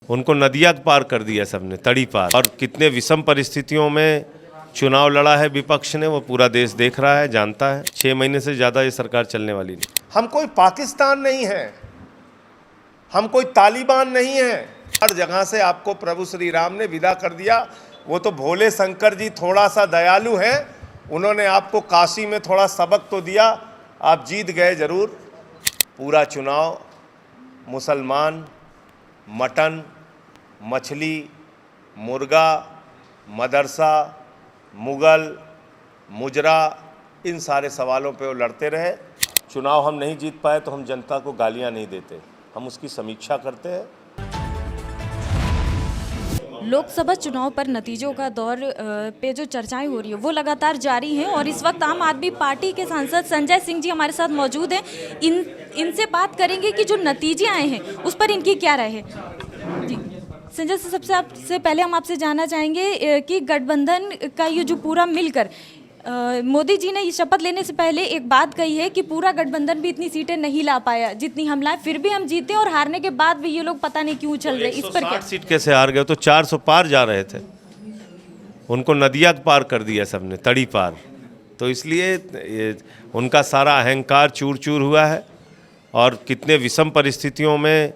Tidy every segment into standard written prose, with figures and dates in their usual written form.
उनको नदियाँ पार कर दिया सबने, तड़ी पार। और कितने विषम परिस्थितियों में चुनाव लड़ा है विपक्ष ने, वो पूरा देश देख रहा है, जानता है। 6 महीने से ज़्यादा ये सरकार चलने वाली नहीं। हम कोई पाकिस्तान नहीं है, हम कोई तालिबान नहीं है। हर जगह से आपको प्रभु श्री राम ने विदा कर दिया। वो तो भोले शंकर जी थोड़ा सा दयालु हैं, उन्होंने आपको काशी में थोड़ा सबक तो दिया, आप जीत गए जरूर। पूरा चुनाव मुसलमान, मटन, मछली, मुर्गा, मदरसा, मुगल, मुजरा, इन सारे सवालों पे वो लड़ते रहे। चुनाव हम नहीं जीत पाए तो हम जनता को गालियां नहीं देते, हम उसकी समीक्षा करते हैं। लोकसभा चुनाव पर नतीजों का दौर पे जो चर्चाएं हो रही है वो लगातार जारी हैं और इस वक्त आम आदमी पार्टी के सांसद संजय सिंह जी हमारे साथ मौजूद हैं। इनसे बात करेंगे कि जो नतीजे आए हैं उस पर इनकी क्या राय है। जी संजय से सबसे पहले हम आपसे जानना चाहेंगे कि गठबंधन का ये जो पूरा मिलकर मोदी जी ने शपथ लेने से पहले एक बात कही है कि पूरा गठबंधन भी इतनी सीटें नहीं ला पाया जितनी हम लाए, फिर भी हम जीते और हारने के बाद भी ये लोग पता नहीं क्यों चल रहे। इस पर क्या सीट कैसे हार गए? तो 400 पार जा रहे थे, उनको नदियाँ पार कर दिया सबने, तड़ी पार। तो इसलिए उनका सारा अहंकार चूर चूर हुआ है। और कितने विषम परिस्थितियों में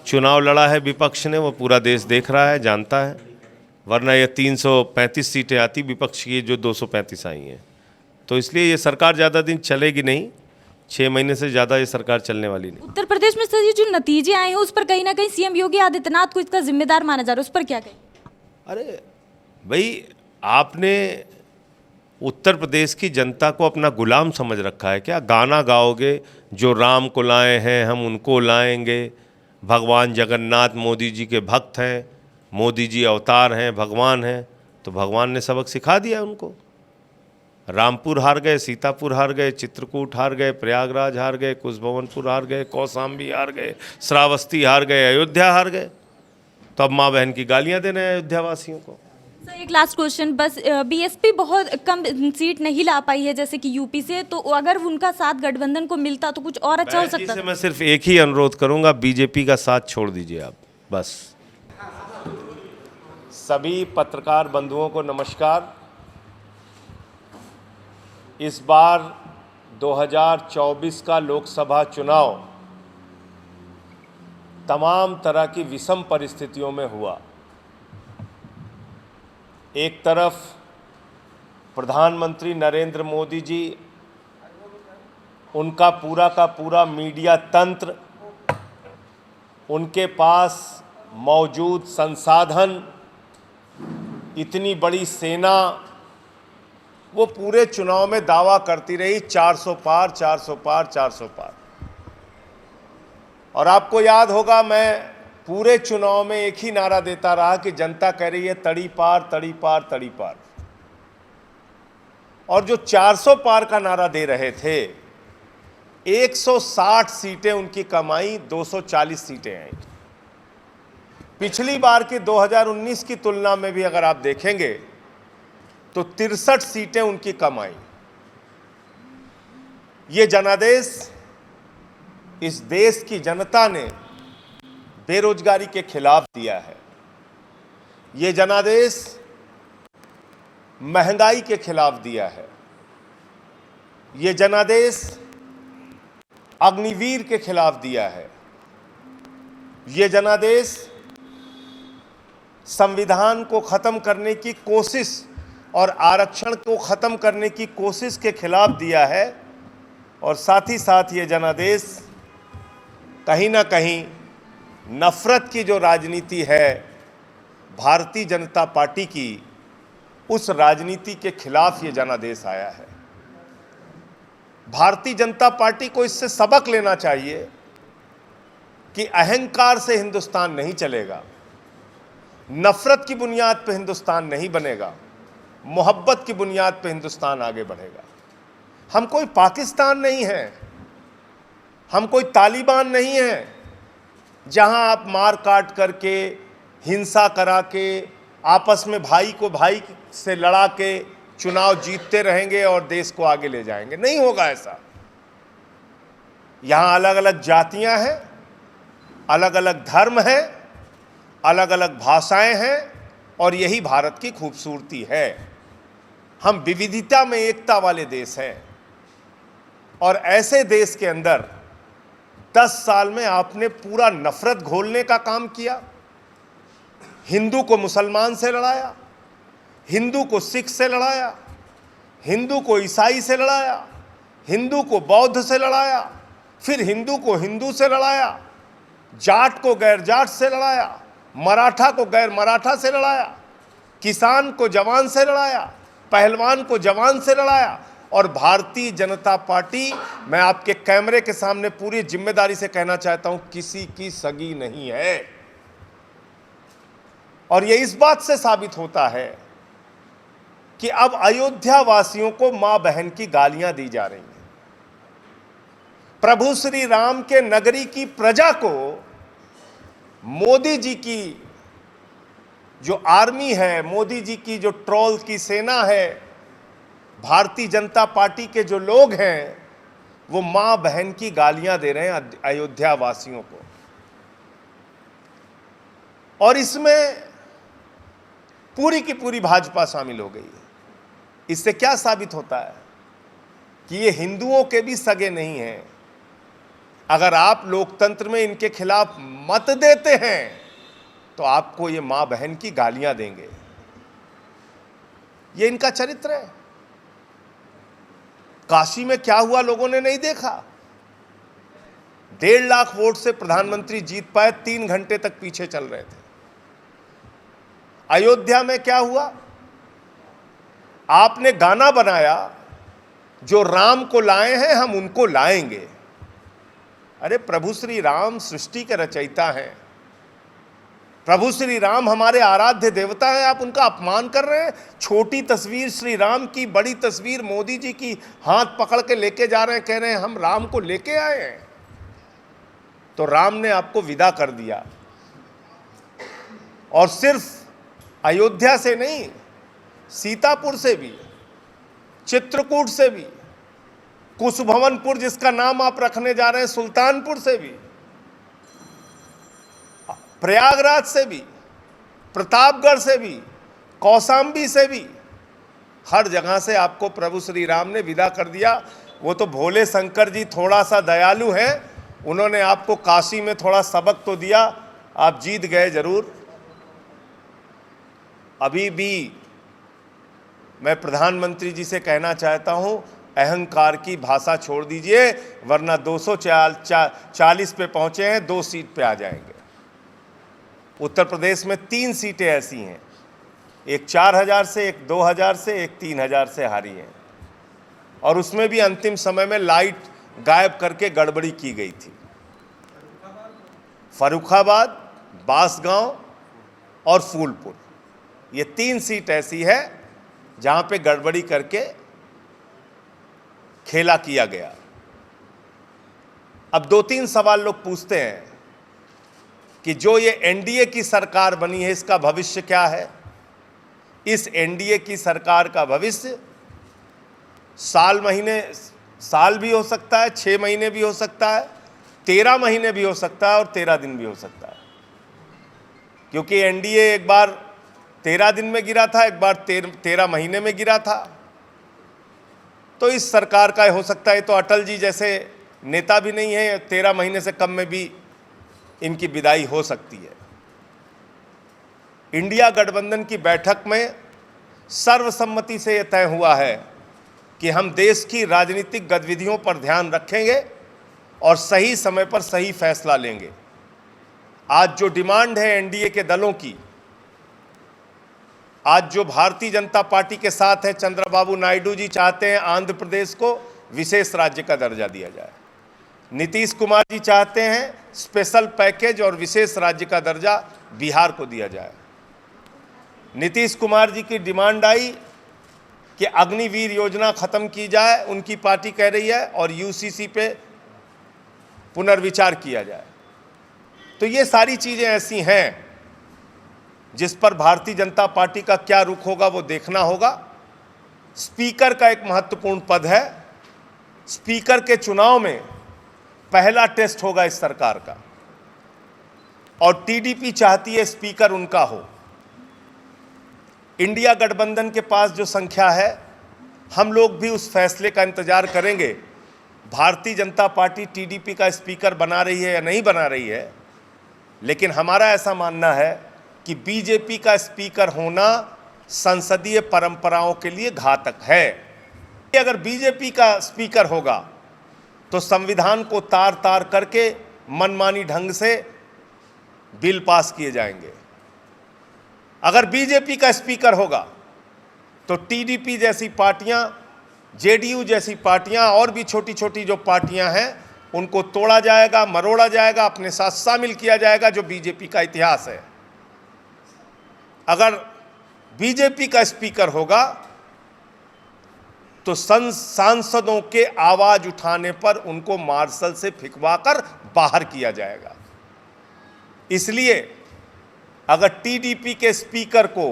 चुनाव लड़ा है विपक्ष ने, वो पूरा देश देख रहा है, जानता है। वरना ये 335 सीटें आती विपक्ष की, जो 235 आई हैं। तो इसलिए ये सरकार ज़्यादा दिन चलेगी नहीं, 6 महीने से ज़्यादा ये सरकार चलने वाली नहीं। उत्तर प्रदेश में सर ये जो नतीजे आए हैं उस पर कहीं ना कहीं सीएम योगी आदित्यनाथ को इसका जिम्मेदार माना जा रहा है, उस पर क्या कहें? अरे भाई, आपने उत्तर प्रदेश की जनता को अपना गुलाम समझ रखा है क्या? गाना गाओगे, जो राम को लाए हैं हम उनको लाएंगे, भगवान जगन्नाथ मोदी जी के भक्त हैं, मोदी जी अवतार हैं, भगवान हैं। तो भगवान ने सबक सिखा दिया उनको। रामपुर हार गए, सीतापुर हार गए, चित्रकूट हार गए, प्रयागराज हार गए, कुशभवनपुर हार गए, कौशाम्बी हार गए, श्रावस्ती हार गए, अयोध्या हार गए। तो अब माँ बहन की गालियाँ दे रहे हैं अयोध्या वासियों को। सर एक लास्ट क्वेश्चन बस, बीएसपी बहुत कम सीट नहीं ला पाई है जैसे कि यूपी से, तो अगर उनका साथ गठबंधन को मिलता तो कुछ और अच्छा हो सकता है। मैं सिर्फ एक ही अनुरोध करूंगा, बीजेपी का साथ छोड़ दीजिए आप, बस। सभी पत्रकार बंधुओं को नमस्कार। इस बार 2024 का लोकसभा चुनाव तमाम तरह की विषम परिस्थितियों में हुआ। एक तरफ प्रधानमंत्री नरेंद्र मोदी जी, उनका पूरा का पूरा मीडिया तंत्र, उनके पास मौजूद संसाधन, इतनी बड़ी सेना, वो पूरे चुनाव में दावा करती रही 400 पार, 400 पार, 400 पार। और आपको याद होगा, मैं पूरे चुनाव में एक ही नारा देता रहा कि जनता कह रही है तड़ी पार, तड़ी पार, तड़ी पार। और जो 400 पार का नारा दे रहे थे, 160 सीटें उनकी कमाई, 240 सीटें आई। पिछली बार की 2019 की तुलना में भी अगर आप देखेंगे तो 63 सीटें उनकी कमाई। ये जनादेश इस देश की जनता ने बेरोजगारी के खिलाफ दिया है। ये जनादेश महंगाई के खिलाफ दिया है। ये जनादेश अग्निवीर के खिलाफ दिया है। ये जनादेश संविधान को खत्म करने की कोशिश और आरक्षण को खत्म करने की कोशिश के खिलाफ दिया है। और साथ ही साथ ये जनादेश कहीं ना कहीं नफरत की जो राजनीति है भारतीय जनता पार्टी की, उस राजनीति के खिलाफ ये जनादेश आया है। भारतीय जनता पार्टी को इससे सबक लेना चाहिए कि अहंकार से हिंदुस्तान नहीं चलेगा, नफरत की बुनियाद पर हिंदुस्तान नहीं बनेगा, मोहब्बत की बुनियाद पर हिंदुस्तान आगे बढ़ेगा। हम कोई पाकिस्तान नहीं है, हम कोई तालिबान नहीं है जहां आप मार काट करके, हिंसा करा के, आपस में भाई को भाई से लड़ा के चुनाव जीतते रहेंगे और देश को आगे ले जाएंगे। नहीं होगा ऐसा। यहां अलग अलग जातियां हैं, अलग अलग धर्म हैं, अलग अलग भाषाएं हैं और यही भारत की खूबसूरती है। हम विविधता में एकता वाले देश हैं और ऐसे देश के अंदर 10 साल में आपने पूरा नफरत घोलने का काम किया। हिंदू को मुसलमान से लड़ाया, हिंदू को सिख से लड़ाया, हिंदू को ईसाई से लड़ाया, हिंदू को बौद्ध से लड़ाया, फिर हिंदू को हिंदू से लड़ाया, जाट को गैर जाट से लड़ाया, मराठा को गैर मराठा से लड़ाया, किसान को जवान से लड़ाया, पहलवान को जवान से लड़ाया। और भारतीय जनता पार्टी, मैं आपके कैमरे के सामने पूरी जिम्मेदारी से कहना चाहता हूं, किसी की सगी नहीं है। और यह इस बात से साबित होता है कि अब अयोध्या वासियों को मां बहन की गालियां दी जा रही हैं। प्रभु श्री राम के नगरी की प्रजा को मोदी जी की जो आर्मी है, मोदी जी की जो ट्रोल की सेना है, भारतीय जनता पार्टी के जो लोग हैं, वो मां बहन की गालियां दे रहे हैं अयोध्या वासियों को। और इसमें पूरी की पूरी भाजपा शामिल हो गई है। इससे क्या साबित होता है कि ये हिंदुओं के भी सगे नहीं हैं। अगर आप लोकतंत्र में इनके खिलाफ मत देते हैं तो आपको ये मां बहन की गालियां देंगे। ये इनका चरित्र है। काशी में क्या हुआ लोगों ने नहीं देखा। 1.5 लाख वोट से प्रधानमंत्री जीत पाए, 3 घंटे तक पीछे चल रहे थे। अयोध्या में क्या हुआ, आपने गाना बनाया, जो राम को लाए हैं हम उनको लाएंगे। अरे प्रभु श्री राम सृष्टि के रचयिता हैं, प्रभु श्री राम हमारे आराध्य देवता हैं, आप उनका अपमान कर रहे हैं। छोटी तस्वीर श्री राम की, बड़ी तस्वीर मोदी जी की हाथ पकड़ के लेके जा रहे हैं, कह रहे हैं हम राम को लेके आए हैं। तो राम ने आपको विदा कर दिया। और सिर्फ अयोध्या से नहीं, सीतापुर से भी, चित्रकूट से भी, कुशभवनपुर जिसका नाम आप रखने जा रहे हैं, सुल्तानपुर से भी, प्रयागराज से भी, प्रतापगढ़ से भी, कौशाम्बी से भी, हर जगह से आपको प्रभु श्री राम ने विदा कर दिया। वो तो भोले शंकर जी थोड़ा सा दयालु हैं, उन्होंने आपको काशी में थोड़ा सबक तो दिया, आप जीत गए जरूर। अभी भी मैं प्रधानमंत्री जी से कहना चाहता हूं, अहंकार की भाषा छोड़ दीजिए, वरना 240 पे पहुंचे हैं, 2 सीट पे आ जाएंगे। उत्तर प्रदेश में 3 सीटें ऐसी हैं, एक 4000 से, एक 2000 से, एक 3000 से हारी है। और उसमें भी अंतिम समय में लाइट गायब करके गड़बड़ी की गई थी। फर्रुखाबाद, बांसगांव और फूलपुर, ये 3 सीट ऐसी है जहां पे गड़बड़ी करके खेला किया गया। अब 2-3 सवाल लोग पूछते हैं कि जो ये एनडीए की सरकार बनी है, इसका भविष्य क्या है। इस एनडीए की सरकार का भविष्य साल भी हो सकता है, 6 महीने भी हो सकता है, 13 महीने भी हो सकता है और 13 दिन भी हो सकता है। क्योंकि एनडीए एक बार 13 दिन में गिरा था, एक बार 13 महीने में गिरा था। तो इस सरकार का हो सकता है, तो अटल जी जैसे नेता भी नहीं है, 13 महीने से कम में भी इनकी विदाई हो सकती है। इंडिया गठबंधन की बैठक में सर्वसम्मति से यह तय हुआ है कि हम देश की राजनीतिक गतिविधियों पर ध्यान रखेंगे और सही समय पर सही फैसला लेंगे। आज जो डिमांड है एनडीए के दलों की, आज जो भारतीय जनता पार्टी के साथ है, चंद्रबाबू नायडू जी चाहते हैं आंध्र प्रदेश को विशेष राज्य का दर्जा दिया जाए। नीतीश कुमार जी चाहते हैं स्पेशल पैकेज और विशेष राज्य का दर्जा बिहार को दिया जाए। नीतीश कुमार जी की डिमांड आई कि अग्निवीर योजना खत्म की जाए, उनकी पार्टी कह रही है, और यूसीसी पे पुनर्विचार किया जाए। तो ये सारी चीज़ें ऐसी हैं जिस पर भारतीय जनता पार्टी का क्या रुख होगा वो देखना होगा। स्पीकर का एक महत्वपूर्ण पद है। स्पीकर के चुनाव में पहला टेस्ट होगा इस सरकार का। और टीडीपी चाहती है स्पीकर उनका हो। इंडिया गठबंधन के पास जो संख्या है, हम लोग भी उस फैसले का इंतजार करेंगे। भारतीय जनता पार्टी टीडीपी का स्पीकर बना रही है या नहीं बना रही है, लेकिन हमारा ऐसा मानना है कि बीजेपी का स्पीकर होना संसदीय परंपराओं के लिए घातक है। अगर बीजेपी का स्पीकर होगा तो संविधान को तार तार करके मनमानी ढंग से बिल पास किए जाएंगे। अगर बीजेपी का स्पीकर होगा तो टीडीपी जैसी पार्टियां, जेडीयू जैसी पार्टियां और भी छोटी छोटी जो पार्टियां हैं उनको तोड़ा जाएगा, मरोड़ा जाएगा, अपने साथ शामिल किया जाएगा, जो बीजेपी का इतिहास है। अगर बीजेपी का स्पीकर होगा तो सांसदों के आवाज उठाने पर उनको मार्शल से फिकवाकर बाहर किया जाएगा। इसलिए अगर टीडीपी के स्पीकर को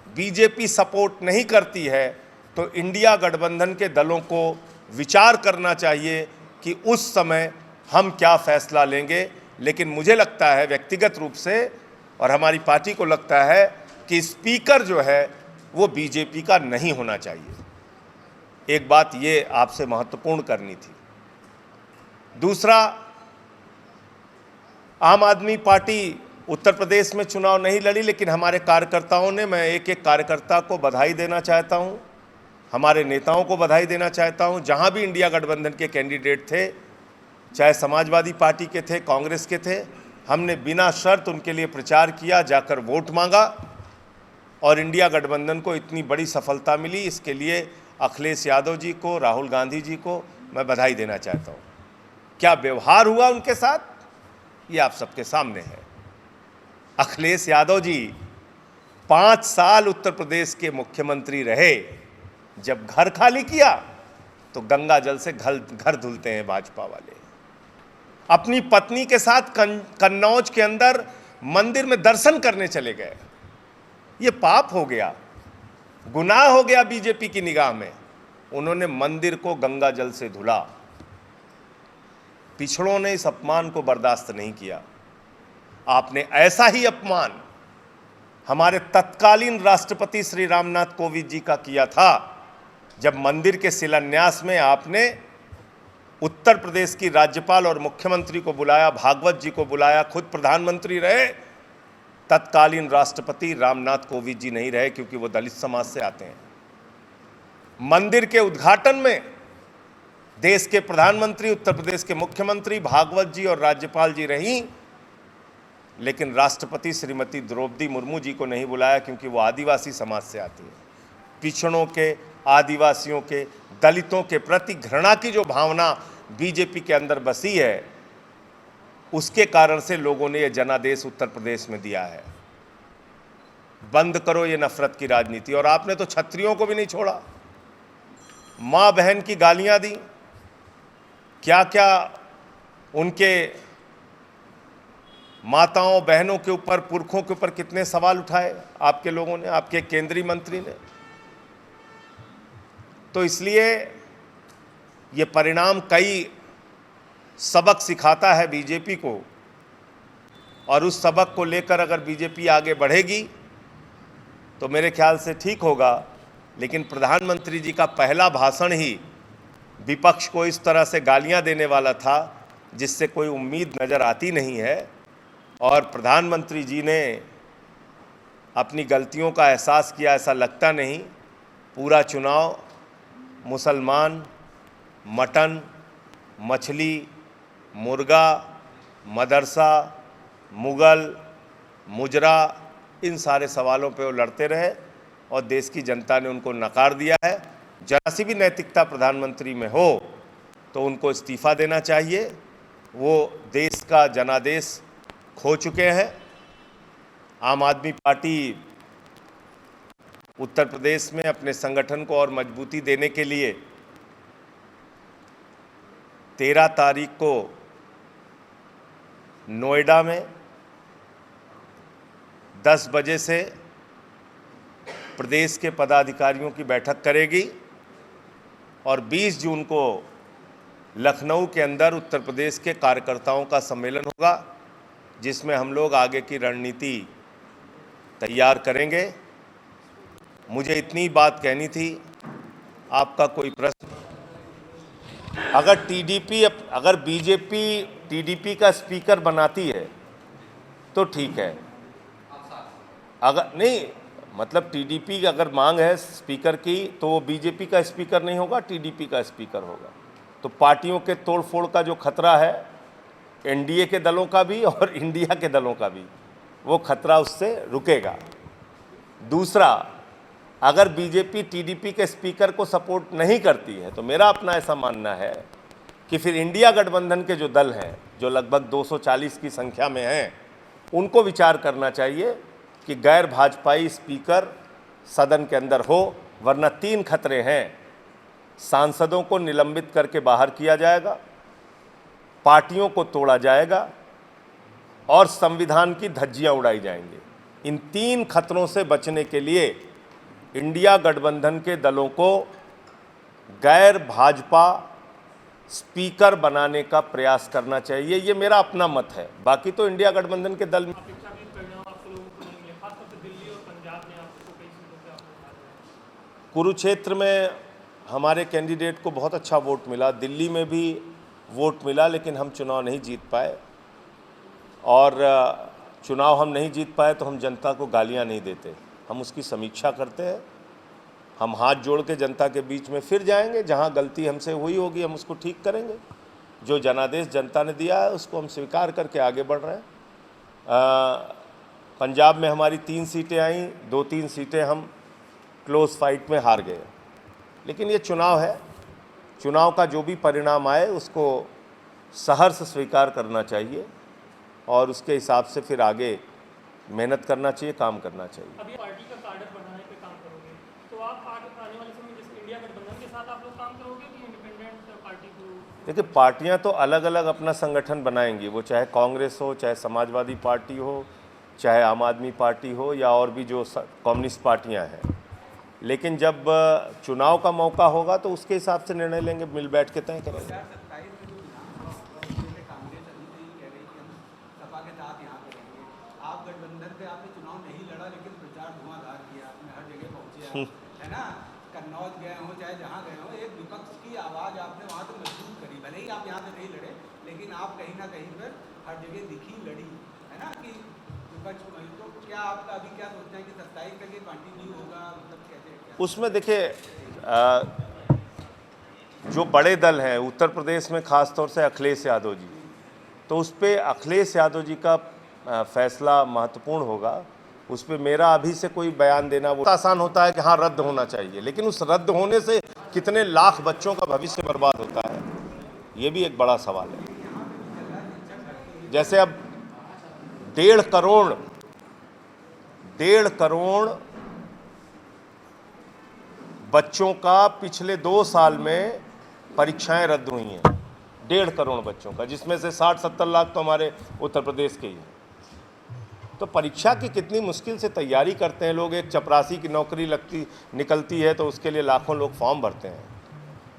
बीजेपी सपोर्ट नहीं करती है तो इंडिया गठबंधन के दलों को विचार करना चाहिए कि उस समय हम क्या फैसला लेंगे। लेकिन मुझे लगता है व्यक्तिगत रूप से, और हमारी पार्टी को लगता है कि स्पीकर जो है वो बीजेपी का नहीं होना चाहिए। एक बात ये आपसे महत्वपूर्ण करनी थी। दूसरा, आम आदमी पार्टी उत्तर प्रदेश में चुनाव नहीं लड़ी, लेकिन हमारे कार्यकर्ताओं ने, मैं एक एक कार्यकर्ता को बधाई देना चाहता हूं, हमारे नेताओं को बधाई देना चाहता हूं। जहां भी इंडिया गठबंधन के कैंडिडेट थे, चाहे समाजवादी पार्टी के थे, कांग्रेस के थे, हमने बिना शर्त उनके लिए प्रचार किया, जाकर वोट मांगा और इंडिया गठबंधन को इतनी बड़ी सफलता मिली। इसके लिए अखिलेश यादव जी को, राहुल गांधी जी को मैं बधाई देना चाहता हूं। क्या व्यवहार हुआ उनके साथ, ये आप सबके सामने है। अखिलेश यादव जी 5 साल उत्तर प्रदेश के मुख्यमंत्री रहे। जब घर खाली किया तो गंगा जल से घर धुलते हैं भाजपा वाले। अपनी पत्नी के साथ कन्नौज के अंदर मंदिर में दर्शन करने चले गए। ये पाप हो गया, गुनाह हो गया बीजेपी की निगाह में। उन्होंने मंदिर को गंगा जल से धुला। पिछड़ों ने इस अपमान को बर्दाश्त नहीं किया। आपने ऐसा ही अपमान हमारे तत्कालीन राष्ट्रपति श्री रामनाथ कोविंद जी का किया था, जब मंदिर के शिलान्यास में आपने उत्तर प्रदेश की राज्यपाल और मुख्यमंत्री को बुलाया, भागवत जी को बुलाया, खुद प्रधानमंत्री रहे। तत्कालीन राष्ट्रपति रामनाथ कोविंद जी नहीं रहे, क्योंकि वो दलित समाज से आते हैं। मंदिर के उद्घाटन में देश के प्रधानमंत्री, उत्तर प्रदेश के मुख्यमंत्री, भागवत जी और राज्यपाल जी रहीं, लेकिन राष्ट्रपति श्रीमती द्रौपदी मुर्मू जी को नहीं बुलाया, क्योंकि वो आदिवासी समाज से आती है। पिछड़ों के, आदिवासियों के, दलितों के प्रति घृणा की जो भावना बीजेपी के अंदर बसी है, उसके कारण से लोगों ने यह जनादेश उत्तर प्रदेश में दिया है। बंद करो ये नफरत की राजनीति। और आपने तो क्षत्रियों को भी नहीं छोड़ा, मां बहन की गालियां दी, क्या क्या उनके माताओं बहनों के ऊपर, पुरखों के ऊपर कितने सवाल उठाए आपके लोगों ने, आपके केंद्रीय मंत्री ने। तो इसलिए ये परिणाम कई सबक सिखाता है बीजेपी को, और उस सबक को लेकर अगर बीजेपी आगे बढ़ेगी तो मेरे ख्याल से ठीक होगा। लेकिन प्रधानमंत्री जी का पहला भाषण ही विपक्ष को इस तरह से गालियां देने वाला था, जिससे कोई उम्मीद नज़र आती नहीं है। और प्रधानमंत्री जी ने अपनी गलतियों का एहसास किया, ऐसा लगता नहीं। पूरा चुनाव मुसलमान, मटन, मछली, मुर्गा, मदरसा, मुगल, मुजरा, इन सारे सवालों पे वो लड़ते रहे और देश की जनता ने उनको नकार दिया है। जरा सी भी नैतिकता प्रधानमंत्री में हो तो उनको इस्तीफ़ा देना चाहिए। वो देश का जनादेश खो चुके हैं। आम आदमी पार्टी उत्तर प्रदेश में अपने संगठन को और मजबूती देने के लिए 13 तारीख को नोएडा में 10 बजे से प्रदेश के पदाधिकारियों की बैठक करेगी और 20 जून को लखनऊ के अंदर उत्तर प्रदेश के कार्यकर्ताओं का सम्मेलन होगा, जिसमें हम लोग आगे की रणनीति तैयार करेंगे। मुझे इतनी बात कहनी थी। आपका कोई प्रश्न? अगर बीजेपी टीडीपी का स्पीकर बनाती है तो ठीक है। अगर नहीं, मतलब टीडीपी की अगर मांग है स्पीकर की तो वो बीजेपी का स्पीकर नहीं होगा, टीडीपी का स्पीकर होगा। तो पार्टियों के तोड़फोड़ का जो खतरा है, एनडीए के दलों का भी और इंडिया के दलों का भी, वो खतरा उससे रुकेगा। दूसरा, अगर बीजेपी टीडीपी के स्पीकर को सपोर्ट नहीं करती है तो मेरा अपना ऐसा मानना है कि फिर इंडिया गठबंधन के जो दल हैं, जो लगभग 240 की संख्या में हैं, उनको विचार करना चाहिए कि गैर भाजपाई स्पीकर सदन के अंदर हो, वरना 3 खतरे हैं। सांसदों को निलंबित करके बाहर किया जाएगा, पार्टियों को तोड़ा जाएगा और संविधान की धज्जियां उड़ाई जाएंगी। इन 3 खतरों से बचने के लिए इंडिया गठबंधन के दलों को गैर भाजपा स्पीकर बनाने का प्रयास करना चाहिए। ये मेरा अपना मत है। बाकी तो इंडिया गठबंधन के दल कुरुक्षेत्र में हमारे कैंडिडेट को बहुत अच्छा वोट मिला, दिल्ली में भी वोट मिला, लेकिन हम चुनाव नहीं जीत पाए। और चुनाव हम नहीं जीत पाए तो हम जनता को गालियां नहीं देते, हम उसकी समीक्षा करते हैं। हम हाथ जोड़ के जनता के बीच में फिर जाएंगे, जहां गलती हमसे हुई होगी हम उसको ठीक करेंगे। जो जनादेश जनता ने दिया है उसको हम स्वीकार करके आगे बढ़ रहे हैं। पंजाब में हमारी 3 सीटें आईं, 2-3 सीटें हम क्लोज फाइट में हार गए, लेकिन ये चुनाव है। चुनाव का जो भी परिणाम आए उसको सहर्ष स्वीकार करना चाहिए और उसके हिसाब से फिर आगे मेहनत करना चाहिए, काम करना चाहिए। अभी पार्टी का कार्डर बढ़ाने पे काम करोगे, तो आप आने वाले समय में इंडिया गठबंधन के साथ आप लोग काम करोगे कि इंडिपेंडेंट पार्टी को? देखिए, पार्टियां तो अलग अलग अपना संगठन बनाएंगी, वो चाहे कांग्रेस हो, चाहे समाजवादी पार्टी हो, चाहे आम आदमी पार्टी हो, या और भी जो कम्युनिस्ट पार्टियां हैं। लेकिन जब चुनाव का मौका होगा तो उसके हिसाब से निर्णय लेंगे, मिल बैठ के तय करेंगे। आप गठबंधन पे आपने चुनाव नहीं लड़ा, लेकिन प्रचार धुआंधार किया, आपने हर जगह पहुंचे, है ना? कन्नौज गए हो, चाहे जहाँ गए हो, एक विपक्ष की आवाज़ आपने वहाँ से मजबूत करी। भले ही आप यहाँ से नहीं लड़े, लेकिन आप कहीं ना कहीं पर हर जगह दिखी, लड़ी, है ना? कि विपक्ष को। तो क्या आपका अभी क्या सोचना है कि 27 तक ये कंटिन्यू होगा, मतलब कैसे? उसमें देखिए, जो बड़े दल हैं उत्तर प्रदेश में, ख़ासतौर से अखिलेश यादव जी, तो उस पर अखिलेश यादव जी का फैसला महत्वपूर्ण होगा। उस पर मेरा अभी से कोई बयान देना वो आसान होता है कि हाँ रद्द होना चाहिए, लेकिन उस रद्द होने से कितने लाख बच्चों का भविष्य बर्बाद होता है, ये भी एक बड़ा सवाल है। जैसे अब 1.5 करोड़ बच्चों का पिछले 2 साल में परीक्षाएं रद्द हुई हैं। 1.5 करोड़ बच्चों का, जिसमें से 60-70 लाख तो हमारे उत्तर प्रदेश के ही हैं। तो परीक्षा की कितनी मुश्किल से तैयारी करते हैं लोग। एक चपरासी की नौकरी निकलती है तो उसके लिए लाखों लोग फॉर्म भरते हैं।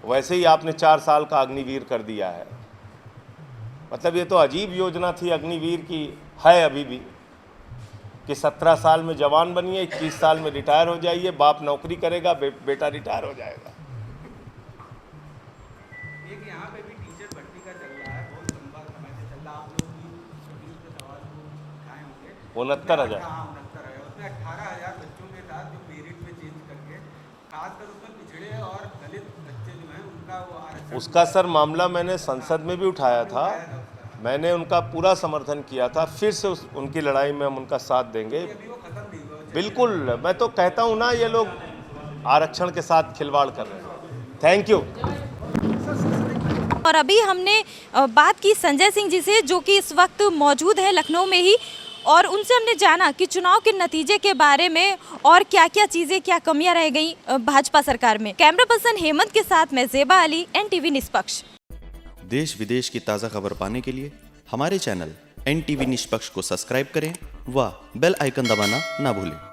वैसे ही आपने 4 साल का अग्निवीर कर दिया है। मतलब ये तो अजीब योजना थी अग्निवीर की, है अभी भी, कि 17 साल में जवान बनिए, 21 साल में रिटायर हो जाइए, बाप नौकरी करेगा, बेटा रिटायर हो जाएगा। एक यहाँ पे भी टीचर भर्ती का चल रहा है, बहुत लंबा समय से चल रहा है। आप लोग भी उसके सवाल को उठाए होंगे। 69,000। हाँ, 69,000। उसमें 18,000 बच्चों के साथ जो मेरिट में चेंज करके, खासकर उसमें पिछड़े और दलित बच्चे जो हैं उनका वो आरक्षण, उसका सर मामला मैंने संसद में भी उठाया था। मैंने उनका पूरा समर्थन किया था। फिर से उनकी लड़ाई में हम उनका साथ देंगे। बिल्कुल, मैं तो कहता हूँ ना, ये लोग आरक्षण के साथ खिलवाड़ कर रहे हैं। Thank you. और अभी हमने बात की संजय सिंह जी से, जो कि इस वक्त मौजूद है लखनऊ में ही, और उनसे हमने जाना कि चुनाव के नतीजे के बारे में और क्या क्या चीज़ें, क्या कमियां रह गई भाजपा सरकार में। कैमरा पर्सन हेमंत के साथ मैं ज़ेबा अली, NTV निष्पक्ष। देश विदेश की ताज़ा खबर पाने के लिए हमारे चैनल NTV निष्पक्ष को सब्सक्राइब करें व बेल आइकन दबाना ना भूलें।